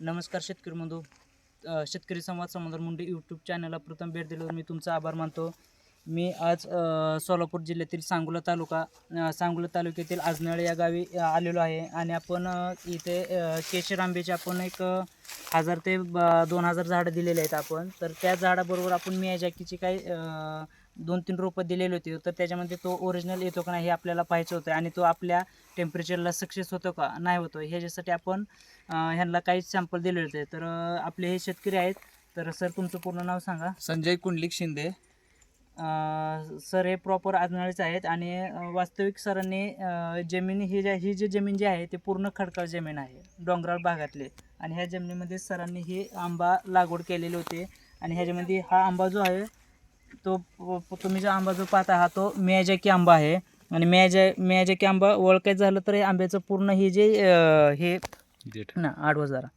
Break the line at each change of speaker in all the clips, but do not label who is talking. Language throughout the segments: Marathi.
नमस्कार शेतकरी बंधू. शेतकरी संवाद समाधान मुंडे यूट्यूब चॅनलला प्रथम भेट दिल्यावर मी तुमचा आभार मानतो. मी आज सोलापूर जिल्ह्यातील सांगोला तालुक्यातील आजनाळे या गावी आलेलो आहे आणि आपण इथे केशर आंब्याचे आपण एक 1000 ते 2000 झाडं दिलेले आहेत आपण. तर त्या झाडाबरोबर आपण मियाजाकीची काही 2-3 रोपं दिलेली होती. तर त्याच्यामध्ये तो ओरिजिनल येतो का नाही हे आपल्याला पाहायचं होतं आणि तो आपल्या टेम्परेचरला सक्सेस होतो का नाही होतो ह्याच्यासाठी आपण ह्यांना काही सॅम्पल दिले होते. तर आपले हे शेतकरी आहेत. तर सर तुमचं पूर्ण नाव सांगा.
संजय कुंडलिक शिंदे.
सर हे प्रॉपर आजनाळेचे आहेत आणि वास्तविक सरांनी जमीन ही जी जमीन जी आहे ती पूर्ण खडकाळ जमीन आहे, डोंगराळ भागातले. आणि ह्या जमिनीमध्ये सरांनी ही आंबा लागवड केलेली होती आणि ह्याच्यामध्ये हा आंबा जो आहे तो तुम्ही जो आंबा जो पाहता हा तो मियाजाकी आंबा आहे. आणि मियाजाकी आंबा ओळखायचं झालं तर हे आंब्याचं पूर्ण हे जे हे ना आडवं जरा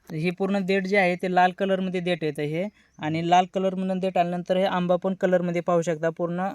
ही पूर्ण देठ जे आहे ते लाल कलरमध्ये देठ येतं हे. आणि लाल कलरमधून देठ आल्यानंतर हे आंबा पण कलरमध्ये पाहू शकता पूर्ण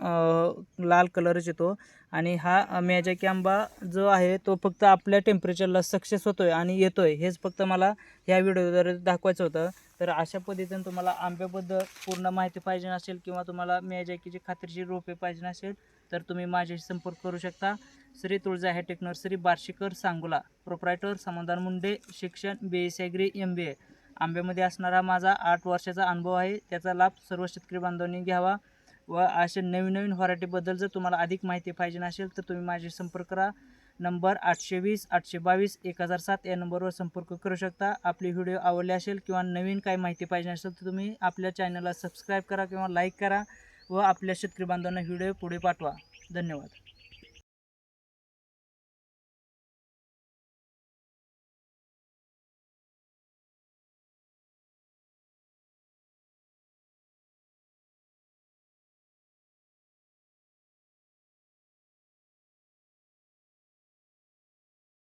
लाल कलरच येतो. आणि हा मियाजाकी आंबा जो आहे तो फक्त आपल्या टेम्परेचरला सक्सेस होतोय आणि येतोय हेच फक्त मला ह्या व्हिडिओद्वारे दाखवायचं होतं. तर अशा पद्धतीने तुम्हाला आंब्याबद्दल पूर्ण माहिती पाहिजे असेल किंवा तुम्हाला मियाजाकीची खात्रीची रोपे पाहिजे असेल तर तुम्ही माझ्याशी संपर्क करू शकता. Shri Tulja hi tech nursery, Barshikar, Sangola. Proprietor समाधान मुंडे. शिक्षण BSc ॲग्री MBA. आंब्यामध्ये असणारा माझा 8 वर्षाचा अनुभव आहे. त्याचा लाभ सर्व शेतकरी बांधवांनी घ्यावा व असे नवीन व्हरायटीबद्दल जर तुम्हाला अधिक माहिती पाहिजे असेल तर तुम्ही माझ्याशी संपर्क करा. नंबर 820 822 1007 या नंबरवर संपर्क करू शकता. आपली व्हिडिओ आवडले असेल किंवा नवीन काही माहिती पाहिजे असेल तर तुम्ही आपल्या चॅनलला सबस्क्राईब करा किंवा लाईक करा व आपल्या शेतकरी बांधवांना व्हिडिओ पुढे पाठवा. धन्यवाद.